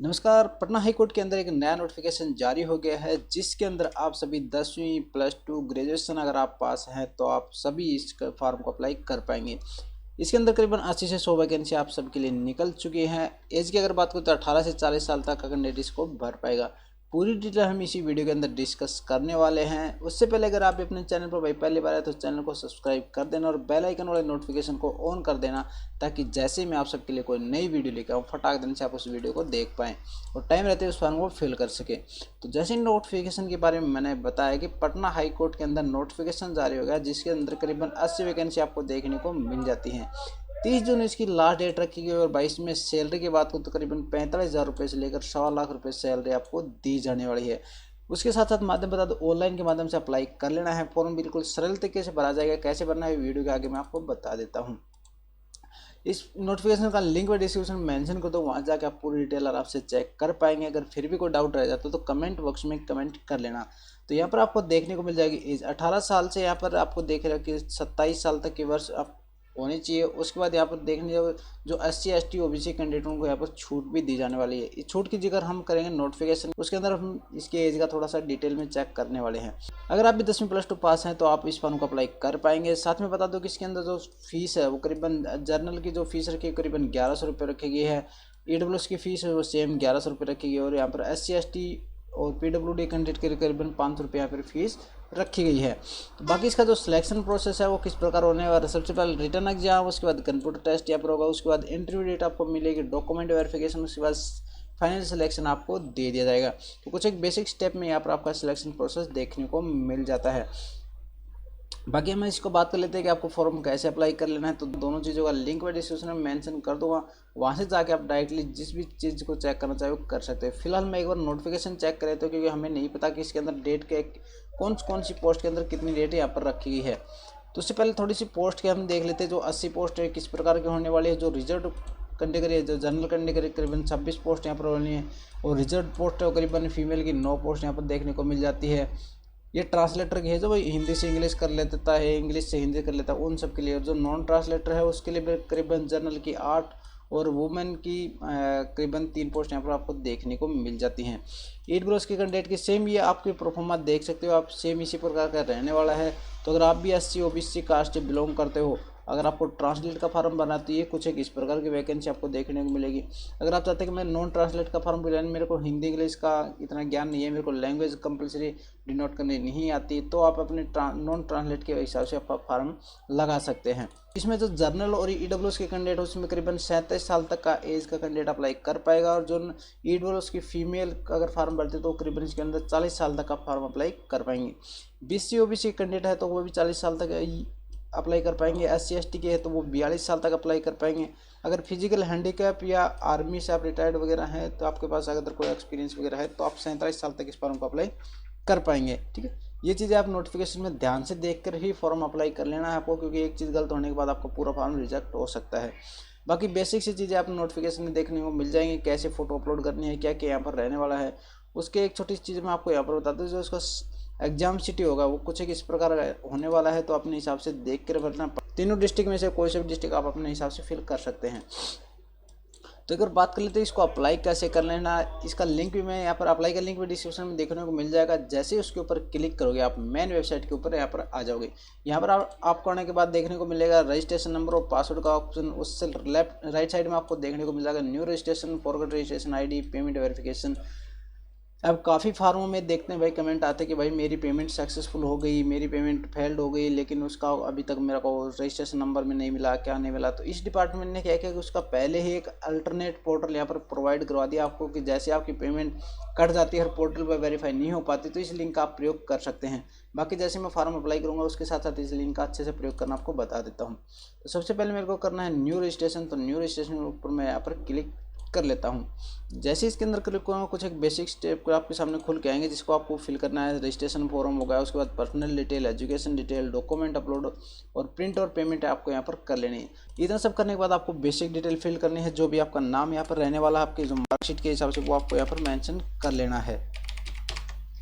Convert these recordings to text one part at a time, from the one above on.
नमस्कार। Patna high court के अंदर एक नया नोटिफिकेशन जारी हो गया है, जिसके अंदर आप सभी 10वीं +2 ग्रेजुएशन अगर आप पास हैं तो आप सभी इस फॉर्म को अप्लाई कर पाएंगे। इसके अंदर करीबन 80 से 100 वैकेंसी आप सबके लिए निकल चुकी हैं। एज की अगर बात करें तो 18 से 40 साल तक का कैंडिडेट इसको भर पाएगा। पूरी डिटेल हम इसी वीडियो के अंदर डिस्कस करने वाले हैं। उससे पहले अगर आप अपने चैनल पर भाई पहली बार है तो चैनल को सब्सक्राइब कर देना और बेल आइकन वाले नोटिफिकेशन को ऑन कर देना, ताकि जैसे मैं आप सबके लिए कोई नई वीडियो लेकर आऊँ फटाक देने से आप उस वीडियो को देख पाएँ और टाइम रहते उस फॉर्म को फिल कर सके। तो जैसे नोटिफिकेशन के बारे में मैंने बताया कि पटना हाई कोर्ट के अंदर नोटिफिकेशन जारी हो गया, जिसके अंदर करीबन 80 वैकेंसी आपको देखने को मिल जाती हैं। 30 जून इसकी लास्ट डेट रखी गई और 22 में सैलरी की बात करूँ तो करीबन 45,000 रुपये से लेकर 1.25 लाख रुपये सैलरी आपको दी जाने वाली है। उसके साथ साथ माध्यम बता दो, ऑनलाइन के माध्यम से अप्लाई कर लेना है। फॉर्म बिल्कुल सरल तरीके से भरा जाएगा। कैसे भरना है वीडियो के आगे मैं आपको बता देता हूँ। इस नोटिफिकेशन का लिंक मैं डिस्क्रिप्शन में मेंशन कर दो, वहाँ जाके आप पूरी डिटेल आराम से चेक कर पाएंगे। अगर फिर भी कोई डाउट रह जाता तो कमेंट बॉक्स में कमेंट कर लेना। तो यहाँ पर आपको देखने को मिल जाएगी एज 18 साल से यहाँ पर आपको देख रहे हो कि 27 साल तक की वर्ष आप होनी चाहिए। उसके बाद यहाँ पर देखने जो SC ST OBC कैंडिडेटों को यहाँ पर छूट भी दी जाने वाली है। इस छूट की जिक्र हम करेंगे नोटिफिकेशन, उसके अंदर हम इसके एज का थोड़ा सा डिटेल में चेक करने वाले हैं। अगर आप भी 10वीं +2 पास हैं तो आप इस फॉर्म को अप्लाई कर पाएंगे। साथ में बता दो कि इसके अंदर जो फीस है वो करीबन जर्नल की जो फीस रखी है करीबन 1100 रुपये रखी गई है। EWS की फीस है वो सेम 1100 रुपये रखी गई है और यहाँ पर SC ST और PWD कैंडिडेट के करीबन 500 रुपये यहाँ पर फीस रखी गई है। तो बाकी इसका जो सिलेक्शन प्रोसेस है वो किस प्रकार होने वाला है, सबसे पहले रिटर्न एग्जाम, उसके बाद कंप्यूटर टेस्ट यहाँ पर होगा, उसके बाद इंटरव्यू डेट आपको मिलेगी, डॉक्यूमेंट वेरिफिकेशन, उसके बाद फाइनल सिलेक्शन आपको दे दिया जाएगा। तो कुछ एक बेसिक स्टेप में यहाँ पर आपका सिलेक्शन प्रोसेस देखने को मिल जाता है। बाकी हम इसको बात कर लेते हैं कि आपको फॉर्म कैसे अप्लाई कर लेना है। तो दोनों चीज़ों का लिंक मैं डिस्क्रिप्शन में मेंशन कर दूँगा, वहाँ से जाके आप डायरेक्टली जिस भी चीज़ को चेक करना चाहे वो कर सकते हैं। फिलहाल मैं एक बार नोटिफिकेशन चेक कर लेता हूँ, क्योंकि हमें नहीं पता कि इसके अंदर डेट के कौन सी पोस्ट के अंदर कितनी डेट यहाँ पर रखी गई है। तो उससे पहले थोड़ी सी पोस्ट के हम देख लेते हैं। जो 80 पोस्ट है किस प्रकार की होने वाली है। जो रिजर्व कैटेगरी है, जो जनरल कैटेगरी करीबन 26 पोस्ट यहाँ पर होनी है और रिजर्व पोस्ट है करीबन फीमेल की 9 पोस्ट यहाँ पर देखने को मिल जाती है। ये ट्रांसलेटर की है, जो भाई हिंदी से इंग्लिश कर लेता है, इंग्लिश से हिंदी कर लेता है, उन सब के लिए। और जो नॉन ट्रांसलेटर है उसके लिए करीबन जनरल की 8 और वुमेन की करीबन 3 पोस्ट यहाँ पर आपको देखने को मिल जाती हैं। 8 ब्रोस के कैंडिडेट की सेम ये आपकी परफॉर्मा देख सकते हो आप, सेम इसी प्रकार का रहने वाला है। तो अगर आप भी SC OBC कास्ट से बिलोंग करते हो, अगर आपको ट्रांसलेट का फॉर्म भरना है तो ये कुछ एक इस प्रकार की वैकेंसी आपको देखने को मिलेगी। अगर आप चाहते हैं कि मैं नॉन ट्रांसलेट का फॉर्म भरना, मेरे को हिंदी इंग्लिश का इतना ज्ञान नहीं है, मेरे को लैंग्वेज कंपलसरी डिनोट करनी नहीं आती, तो आप अपने नॉन ट्रांसलेट के हिसाब से आप फॉर्म लगा सकते हैं। इसमें जो जर्नल और EWS के कैंडिडेट है उसमें करीबन 37 साल तक का एज का कैंडिडेट अप्लाई कर पाएगा। और जो EWS की फीमेल अगर फॉर्म भरते तो करीबन इसके अंदर 40 साल तक का फॉर्म अप्लाई कर पाएंगे। BC OBC कैंडिडेट है तो वो भी 40 साल तक अप्लाई कर पाएंगे। SC ST के है तो वो 42 साल तक अप्लाई कर पाएंगे। अगर फिजिकल हैंडीकैप या आर्मी से आप रिटायर्ड वगैरह हैं तो आपके पास अगर कोई एक्सपीरियंस वगैरह है तो आप 37 साल तक इस फॉर्म को अप्लाई कर पाएंगे। ठीक है, ये चीज़ें आप नोटिफिकेशन में ध्यान से देखकर ही फॉर्म अप्लाई कर लेना है आपको, क्योंकि एक चीज़ गलत होने के बाद आपका पूरा फॉर्म रिजेक्ट हो सकता है। बाकी बेसिक सी चीज़ें आपको नोटिफिकेशन में देखने को मिल जाएंगी, कैसे फ़ोटो अपलोड करनी है, क्या क्या यहाँ पर रहने वाला है। उसके एक छोटी सी चीज़ मैं आपको यहाँ पर बता दूँ, जो उसका एग्जाम सिटी होगा वो कुछ एक इस प्रकार होने वाला है। तो अपने हिसाब से देख कर भरना। तीनों डिस्ट्रिक्ट में से कोई सा भी डिस्ट्रिक्ट आप अपने हिसाब से फिल कर सकते हैं। तो एक बार बात कर लेते हैं इसको अप्लाई कैसे कर लेना। इसका लिंक भी मैं यहाँ पर अप्लाई का लिंक भी डिस्क्रिप्शन में देखने को मिल जाएगा। जैसे ही उसके ऊपर क्लिक करोगे आप मेन वेबसाइट के ऊपर यहाँ पर आ जाओगे। यहाँ पर आपको आने के बाद देखने को मिलेगा रजिस्ट्रेशन नंबर और पासवर्ड का ऑप्शन। उससे राइट साइड में आपको देखने को मिल जाएगा new registration, forward registration ID, payment verification. अब काफ़ी फार्मों में देखते हैं भाई कमेंट आते हैं कि भाई मेरी पेमेंट सक्सेसफुल हो गई, मेरी पेमेंट फेल्ड हो गई, लेकिन उसका अभी तक मेरा को रजिस्ट्रेशन नंबर में नहीं मिला, क्या नहीं मिला। तो इस डिपार्टमेंट ने क्या किया कि उसका पहले ही एक अल्टरनेट पोर्टल यहाँ पर प्रोवाइड करवा दिया आपको, कि जैसे आपकी पेमेंट कट जाती है हर पोर्टल पर वेरीफाई नहीं हो पाती, तो इस लिंक का आप प्रयोग कर सकते हैं। बाकी जैसे मैं फॉर्म अप्लाई करूँगा उसके साथ साथ इस लिंक का अच्छे से प्रयोग करना आपको बता देता हूँ। तो सबसे पहले मेरे को करना है न्यू रजिस्ट्रेशन। तो न्यू रजिस्ट्रेशन के ऊपर मैं यहाँ पर क्लिक कर लेता हूँ। जैसे इसके अंदर क्लिक करूँगा कुछ एक बेसिक स्टेप को आपके सामने खुल के आएंगे, जिसको आपको फिल करना है। रजिस्ट्रेशन फॉर्म होगा, उसके बाद personal detail, education detail, document upload और प्रिंट और पेमेंट आपको यहाँ पर कर लेनी है। इतना सब करने के बाद आपको बेसिक डिटेल फिल करनी है। जो भी आपका नाम यहाँ पर रहने वाला है, आपकी जो मार्कशीट के हिसाब से वो आपको यहाँ पर मैंशन कर लेना है।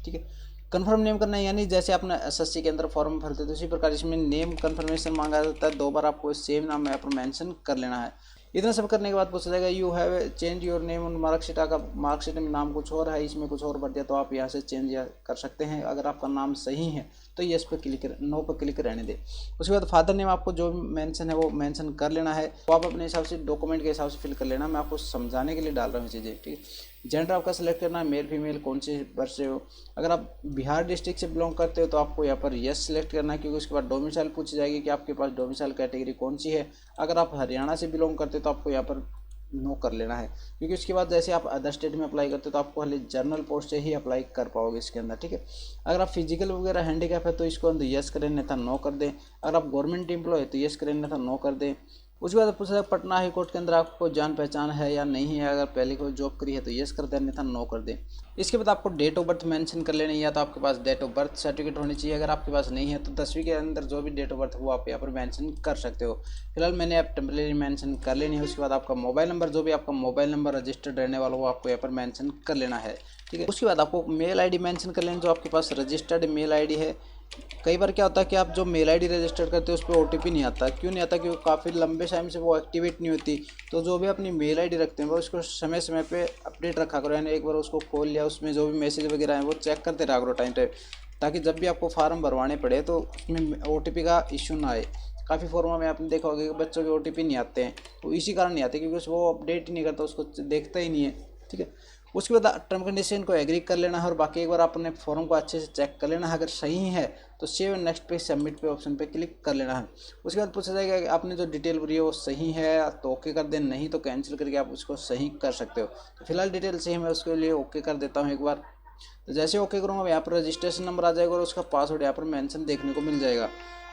ठीक है, कन्फर्म नेम करना है, यानी जैसे आपने SSC के अंदर फॉर्म भरते तो उसी प्रकार इसमें नेम कन्फर्मेशन मांगा जाता है। 2 बार आपको सेम नाम यहाँ पर मेंशन कर लेना है। इतना सब करने के बाद पूछा जाएगा you have change your name on marksheet. अगर मार्कशीट में नाम कुछ और है, इसमें कुछ और भर दिया, तो आप यहाँ से चेंज कर सकते हैं। अगर आपका नाम सही है तो यस पे क्लिक, नो पे क्लिक रहने दे। उसके बाद फादर नेम आपको जो मेंशन है वो मेंशन कर लेना है। वो आप अपने हिसाब से डॉक्यूमेंट के हिसाब से फिल कर लेना। मैं आपको समझाने के लिए डाल रहा हूँ चीज़ें, ठीक है। जेंडर आपका सेलेक्ट करना है, मेल फीमेल, कौन से वर्ष से हो। अगर आप बिहार डिस्ट्रिक्ट से बिलोंग करते हो तो आपको यहाँ पर यस सेलेक्ट करना है, क्योंकि उसके बाद डोमिसाइल पूछी जाएगी कि आपके पास डोमिसाइल कैटेगरी कौन सी है। अगर आप हरियाणा से बिलोंग करते हो तो आपको यहाँ पर नो कर लेना है, क्योंकि उसके बाद जैसे आप अदर स्टेट में अप्लाई करते हो तो आपको खाली जनरल पोस्ट से ही अप्लाई कर पाओगे इसके अंदर, ठीक है। अगर आप फिजिकल वगैरह हैंडीकैप है तो इसको अंदर यस करें, नहीं था नो कर दें। अगर आप गवर्नमेंट एम्प्लॉय है तो यस करें, नहीं था नो कर दें। उसके बाद पूछा पटना हाई कोर्ट के अंदर आपको जान पहचान है या नहीं है। अगर पहले कोई जॉब करी है तो यस कर दें, नहीं था नो कर दें। इसके बाद आपको डेट ऑफ बर्थ मेंशन कर लेनी है, या तो आपके पास डेट ऑफ बर्थ सर्टिफिकेट होनी चाहिए। अगर आपके पास नहीं है तो 10वीं के अंदर जो भी डेट ऑफ बर्थ है वो आप यहाँ पर मेंशन कर सकते हो। फिलहाल मैंने आप टेम्परेरी मेंशन कर लेनी है। उसके बाद आपका मोबाइल नंबर, जो भी आपका मोबाइल नंबर रजिस्टर्ड रहने वाला वो आपको यहाँ पर मेंशन कर लेना है, ठीक है। उसके बाद आपको मेल आईडी मेंशन कर लेनी, जो आपके पास रजिस्टर्ड मेल आईडी है। कई बार क्या होता है कि आप जो मेल आईडी रजिस्टर करते हो उस पर ओटीपी नहीं आता। क्यों नहीं आता? क्योंकि काफ़ी लंबे टाइम से वो एक्टिवेट नहीं होती। तो जो भी अपनी मेल आईडी रखते हैं वो उसको समय समय पे अपडेट रखा करो, यानी एक बार उसको खोल लिया, उसमें जो भी मैसेज वगैरह हैं वो चेक करते रहा करो टाइम टाइम, ताकि जब भी आपको फार्म भरवाने पड़े तो उसमें ओटीपी का इशू ना आए। काफ़ी फॉर्मों में आपने देखा होगा कि बच्चों के ओटीपी नहीं आते हैं, तो इसी कारण नहीं आते क्योंकि वो अपडेट ही नहीं करता, उसको देखता ही नहीं है, ठीक है। उसके बाद टर्म कंडीशन को एग्री कर लेना है, और बाकी एक बार अपने फॉर्म को अच्छे से चेक कर लेना है। अगर सही है तो सेव एंड नेक्स्ट पे सबमिट पे ऑप्शन पे क्लिक कर लेना है। उसके बाद पूछा जाएगा कि आपने जो डिटेल भरी है वो सही है तो ओके कर दें, नहीं तो कैंसिल करके आप उसको सही कर सकते हो। तो फिलहाल डिटेल सही है, मैं उसके लिए ओके कर देता हूँ एक बार। तो जैसे ओके करूँगा यहाँ पर रजिस्ट्रेशन नंबर आ जाएगा और उसका पासवर्ड यहाँ पर मेंशन देखने को मिल जाएगा।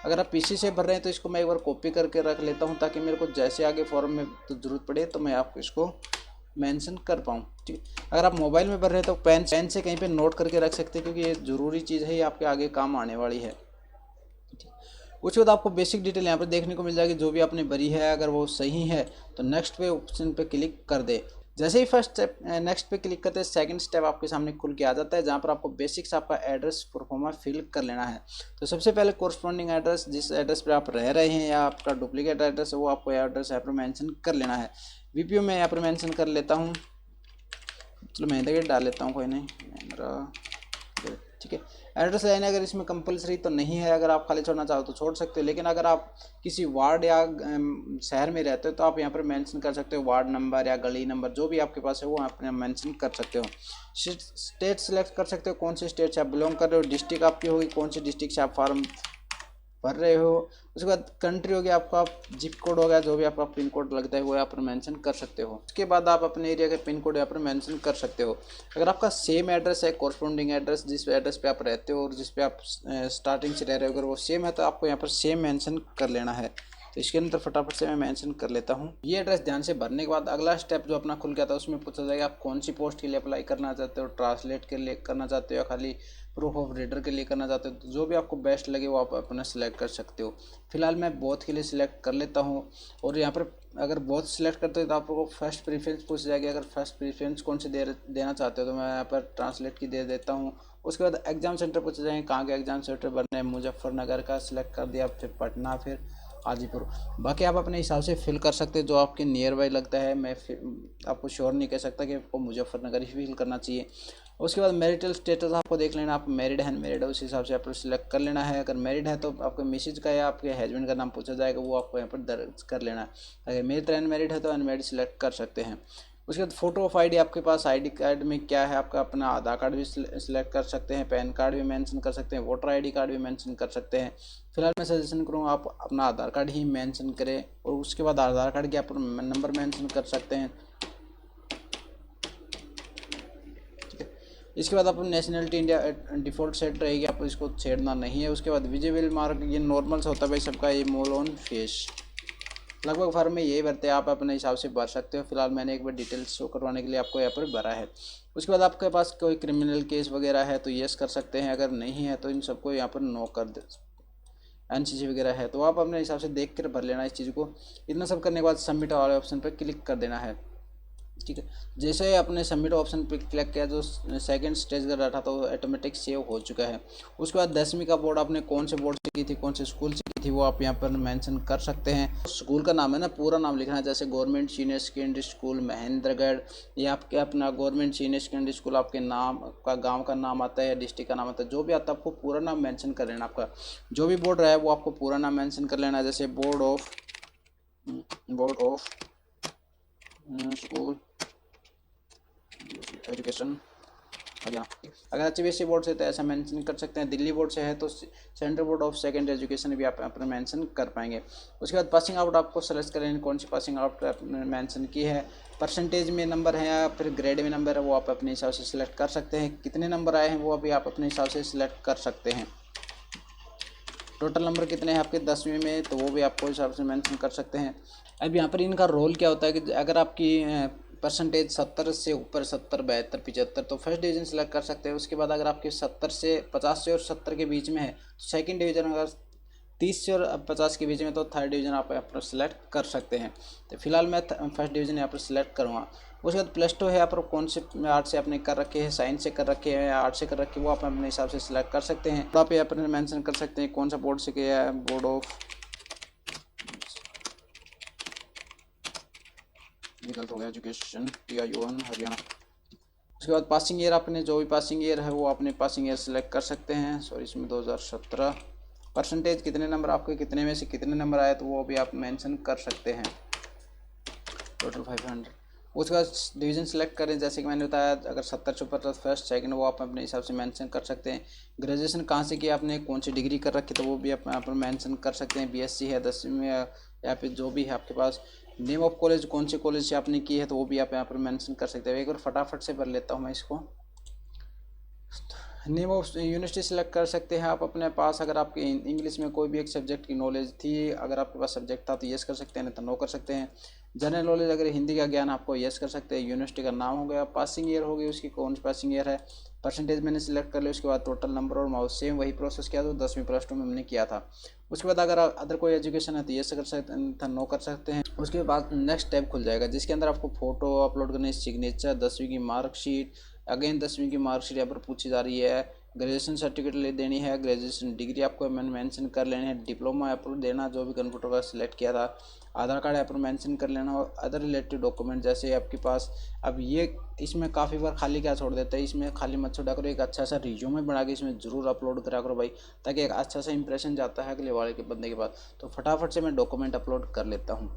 अगर आप पीसी से भर रहे हैं तो इसको मैं एक बार कॉपी करके रख लेता हूँ, ताकि मेरे को जैसे आगे फॉर्म में तो ज़रूरत पड़े तो मैं आपको इसको मेंशन कर पाऊँ, ठीक है। अगर आप मोबाइल में भर रहे हैं तो पेन से कहीं पे नोट करके रख सकते हैं, क्योंकि ये ज़रूरी चीज़ है, ये आपके आगे काम आने वाली है। उसके बाद आपको बेसिक डिटेल यहाँ पर देखने को मिल जाएगी, जो भी आपने भरी है अगर वो सही है तो नेक्स्ट पे ऑप्शन पे क्लिक कर दे। जैसे ही फर्स्ट स्टेप नेक्स्ट पे क्लिक करते हैं, सेकंड स्टेप आपके सामने खुल के आ जाता है, जहाँ पर आपको बेसिक्स आपका एड्रेस प्रोफार्मा फिल कर लेना है। तो सबसे पहले कोरस्पॉन्डिंग एड्रेस, जिस एड्रेस पर आप रह रहे हैं या आपका डुप्लीकेट एड्रेस है वो आपको एड्रेस यहाँ पर मैंशन कर लेना है। वीपीओ में यहाँ पर मैंशन कर लेता हूँ, चलो मैं इधर डाल लेता हूँ, कोई नहीं मेरा, ठीक है। एड्रेस लेना अगर इसमें कंपलसरी तो नहीं है, अगर आप खाली छोड़ना चाहो तो छोड़ सकते हो, लेकिन अगर आप किसी वार्ड या शहर में रहते हो तो आप यहाँ पर मेंशन कर सकते हो वार्ड नंबर या गली नंबर, जो भी आपके पास है वो आप मेंशन कर सकते हो। स्टेट सेलेक्ट कर सकते हो, कौन से स्टेट से आप बिलोंग कर रहे हो। डिस्ट्रिक्ट आपकी होगी, कौन से डिस्ट्रिक्ट से आप फॉर्म भर रहे हो। उसके बाद कंट्री हो गया आपका, जिप कोड हो गया, जो भी आपका पिन कोड लगता है वो यहाँ पर मेंशन कर सकते हो। उसके बाद आप अपने एरिया के पिन कोड यहाँ पर मेंशन कर सकते हो। अगर आपका सेम एड्रेस है, कॉरस्पॉन्डिंग एड्रेस, जिस एड्रेस पे आप रहते हो और जिस पे आप स्टार्टिंग से रह रहे हो, अगर वो सेम है तो आपको यहाँ पर सेम मेंशन कर लेना है। तो इसके अंदर फटाफट से मैं मेंशन कर लेता हूँ। ये एड्रेस ध्यान से भरने के बाद अगला स्टेप जो अपना खुल गया था उसमें पूछा जाएगा आप कौन सी पोस्ट के लिए अप्लाई करना चाहते हो, ट्रांसलेट के लिए करना चाहते हो या खाली प्रूफ ऑफ रीडर के लिए करना चाहते हो। तो जो भी आपको बेस्ट लगे वो आप अपना सिलेक्ट कर सकते हो। फिलहाल मैं बोथ के लिए सिलेक्ट कर लेता हूँ, और यहाँ पर अगर बोथ सिलेक्ट करते हो तो आपको फर्स्ट प्रीफरेंस पूछ जाएगी। अगर फर्स्ट प्रीफरेंस कौन सी देना चाहते हो तो मैं यहाँ पर ट्रांसलेट की दे देता हूँ। उसके बाद एग्जाम सेंटर पूछे जाएंगे, कहाँ के एग्जाम सेंटर बनना है, मुजफ्फरनगर का सिलेक्ट कर दिया, फिर पटना, फिर हाजीपुर। बाकी आप अपने हिसाब से फिल कर सकते हैं जो आपके नियर बाई लगता है। मैं आपको श्योर नहीं कह सकता कि आपको मुजफ्फरनगर ही फिल करना चाहिए। उसके बाद मैरिटल स्टेटस आपको देख लेना, आप मैरिड है अनमैरिड है, उस हिसाब से आपको सिलेक्ट कर लेना है। अगर मैरिड है तो आपके मिसेज का या आपके हस्बैंड का नाम पूछा जाएगा, वो आपको यहाँ पर दर्ज कर लेना है। अगर मेरी तरह अनमैरिड है तो अनमैरिड सिलेक्ट कर सकते हैं। उसके बाद फोटो ऑफ आईडी, आपके पास आईडी कार्ड में क्या है, आपका अपना आधार कार्ड भी सिलेक्ट कर सकते हैं, पैन कार्ड भी मेंशन कर सकते हैं, वोटर आईडी कार्ड भी मेंशन कर सकते हैं। फिलहाल मैं सजेशन करूँगा आप अपना आधार कार्ड ही मेंशन करें, और उसके बाद आधार कार्ड के आप नंबर मेंशन कर सकते हैं। इसके बाद आप नेशनलिटी इंडिया डिफ़ॉल्ट सेट रहेगी, आप इसको छेड़ना नहीं है। उसके बाद विजिबल मार्क, ये नॉर्मल से होता है भाई सबका, ये मोल ऑन फेस, लगभग फॉर्म में यही भरते हैं, आप अपने हिसाब से भर सकते हो। फिलहाल मैंने एक बार डिटेल्स शो करवाने के लिए आपको यहाँ पर भरा है। उसके बाद आपके पास कोई क्रिमिनल केस वगैरह है तो येस कर सकते हैं, अगर नहीं है तो इन सबको यहाँ पर नो कर दे। एनसीसी वगैरह है तो आप अपने हिसाब से देख कर भर लेना इस चीज़ को। इतना सब करने के बाद सबमिट वाले ऑप्शन पर क्लिक कर देना है। ठीक है। जैसे ही आपने सबमिट ऑप्शन पे क्लिक किया, जो सेकंड स्टेज का डाटा था वो ऑटोमेटिक सेव हो चुका है। उसके बाद 10वीं का बोर्ड आपने कौन से बोर्ड से की थी, कौन से स्कूल से की थी, वो आप यहाँ पर मेंशन कर सकते हैं। स्कूल का नाम है ना, पूरा नाम लिखना है, जैसे government senior secondary school Mahendragarh, या आपके अपना गवर्नमेंट सीनियर सेकेंडरी स्कूल आपके नाम का गाँव का नाम आता है या डिस्ट्रिक्ट का नाम आता है, जो भी आता है आपको पूरा नाम मैंशन कर लेना। आपका जो भी बोर्ड रहा है वो आपको पूरा नाम मैंशन कर लेना है, जैसे board of school education Haryana. अगर HVAC बोर्ड से तो ऐसा मेंशन कर सकते हैं, दिल्ली बोर्ड से है तो central board of secondary education भी आप अपने मेंशन कर पाएंगे। उसके बाद पासिंग आउट आपको सेलेक्ट करें, कौन सी पासिंग आउट आपने मेंशन की है, परसेंटेज में नंबर है या फिर ग्रेड में नंबर है, वो आप अपने हिसाब से सिलेक्ट कर सकते हैं। कितने नंबर आए हैं वो अभी आप अपने हिसाब से सिलेक्ट कर सकते हैं। टोटल नंबर कितने हैं आपके 10वीं में, तो वो भी आपको हिसाब से मेंशन कर सकते हैं। अब यहाँ पर इनका रोल क्या होता है कि अगर आपकी परसेंटेज 70 से ऊपर, 70, 72, 75, तो फर्स्ट डिवीज़न सेलेक्ट कर सकते हैं। उसके बाद अगर आपके 50 से और 70 के बीच में है तो सेकंड डिवीज़न, अगर 30 से और 50 के बीच में तो थर्ड डिवीज़न आप यहाँ पर सेलेक्ट कर सकते हैं। तो फिलहाल मैं फर्स्ट डिवीज़न यहाँ पर सिलेक्ट करूँगा। उसके बाद +2 है, यहाँ पर कौन से आर्ट से आपने कर रखे हैं, साइंस से कर रखे हैं या आर्ट से कर रखे हैं, वो आप अपने हिसाब से सिलेक्ट कर सकते हैं। तो आप यहाँ पर मेंशन कर सकते हैं कौन सा बोर्ड से किया है, बोर्ड ऑफ, गलत हो गया, एजुकेशन TION हरियाणा। उसके बाद पासिंग ईयर, आपने जो भी पासिंग ईयर है वो आपने पासिंग ईयर सेलेक्ट कर सकते हैं। सॉरी, इसमें 2017। परसेंटेज कितने नंबर आपके, कितने में से कितने नंबर आए, तो वो भी आप मेंशन कर सकते हैं। टोटल 500। उसके बाद डिवीज़न सेलेक्ट करें, जैसे कि मैंने बताया, अगर 70 से ऊपर तो फर्स्ट सेकंड वो आप अपने हिसाब से मेंशन कर सकते हैं। ग्रेजुएशन कहाँ से किया आपने, कौन सी डिग्री कर रखी, तो वो भी आप यहाँ पर मेंशन कर सकते हैं। BSc है 10वीं में या फिर जो भी है आपके पास। नेम ऑफ कॉलेज, कौन से कॉलेज से आपने की है, तो वो भी आप यहाँ पर मेंशन कर सकते हैं। एक बार फटाफट से भर लेता हूँ मैं इसको। नेम ऑफ यूनिवर्सिटी सेलेक्ट कर सकते हैं आप अपने पास। अगर आपके इंग्लिश में कोई भी एक सब्जेक्ट की नॉलेज थी, अगर आपके पास सब्जेक्ट था तो येस कर सकते हैं, नहीं तो नो कर सकते हैं। जनरल नॉलेज, अगर हिंदी का ज्ञान आपको येस कर सकते हैं। यूनिवर्सिटी का नाम हो गया, पासिंग ईयर होगी उसकी, कौन सी पासिंग ईयर है, परसेंटेज मैंने सेलेक्ट कर लिया। उसके बाद टोटल नंबर और माउस, सेम वही प्रोसेस किया तो 10वीं +2 में हमने किया था। उसके बाद अगर अदर कोई एजुकेशन है तो येस कर सकते हैं, था नो कर सकते हैं। उसके बाद नेक्स्ट टैब खुल जाएगा जिसके अंदर आपको फोटो अपलोड करनी, सिग्नेचर, 10वीं की मार्कशीट, अगेन 10वीं की मार्कशीट यहाँ पर पूछी जा रही है। ग्रेजुएशन सर्टिफिकेट ले देनी है, ग्रेजुएशन डिग्री आपको मैंने मेंशन कर लेनी है। डिप्लोमा अप्रूव देना, जो भी कंप्यूटर का सिलेक्ट किया था। आधार कार्ड अप्रूव मेंशन कर लेना, और अदर रिलेटेड डॉक्यूमेंट जैसे आपके पास। अब ये इसमें काफ़ी बार खाली क्या छोड़ देता है, इसमें खाली मत छोड़ा करो, एक अच्छा सा रिज्यूमे बना के इसमें ज़रूर अपलोड करा करो भाई, ताकि एक अच्छा सा इंप्रेशन जाता है अगले वाले के बंदे के पास। तो फटाफट से मैं डॉक्यूमेंट अपलोड कर लेता हूँ।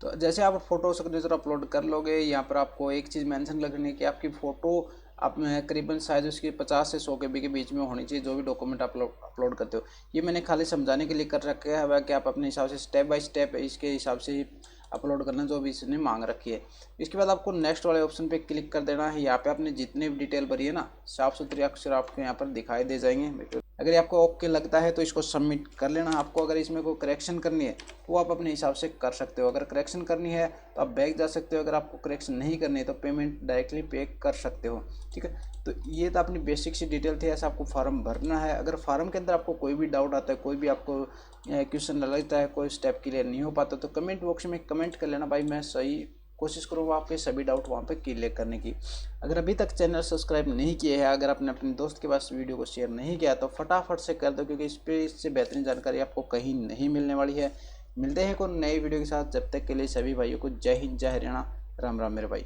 तो जैसे आप फोटो सिग्नेचर अपलोड कर लोगे, यहाँ पर आपको एक चीज़ मेंशन लगनी है कि आपकी फ़ोटो आप करीबन साइज़ उसकी 50 से 100 KB के बीच में होनी चाहिए, जो भी डॉक्यूमेंट अपलोड करते हो। ये मैंने खाली समझाने के लिए कर रखा है कि आप अपने हिसाब से स्टेप बाय स्टेप इसके हिसाब से ही अपलोड करना जो भी इसने मांग रखी है। इसके बाद आपको नेक्स्ट वाले ऑप्शन पे क्लिक कर देना है। यहाँ पे आपने जितने भी डिटेल भरी है ना, साफ सुथरे अक्षर आपको यहाँ पर दिखाई दे जाएंगे। अगर आपको ओके लगता है तो इसको सबमिट कर लेना। आपको अगर इसमें कोई करेक्शन करनी है तो वो आप अपने हिसाब से कर सकते हो। अगर करेक्शन करनी है तो आप बैक जा सकते हो, अगर आपको करेक्शन नहीं करनी है तो पेमेंट डायरेक्टली पे कर सकते हो। ठीक है, तो ये तो अपनी बेसिक सी डिटेल थी, ऐसा आपको फार्म भरना है। अगर फार्म के अंदर आपको कोई भी डाउट आता है, कोई भी आपको क्वेश्चन लगता है, कोई स्टेप क्लियर नहीं हो पाता, तो कमेंट बॉक्स में कमेंट कर लेना भाई, मैं सही कोशिश करूँगा आपके सभी डाउट वहाँ पे क्लियर करने की। अगर अभी तक चैनल सब्सक्राइब नहीं किए हैं, अगर आपने अपने दोस्त के पास वीडियो को शेयर नहीं किया तो फटाफट से कर दो, क्योंकि इससे बेहतरीन जानकारी आपको कहीं नहीं मिलने वाली है। मिलते हैं कोई नई वीडियो के साथ, जब तक के लिए सभी भाइयों को जय हिंद, जय हरियाणा, राम राम मेरे भाई।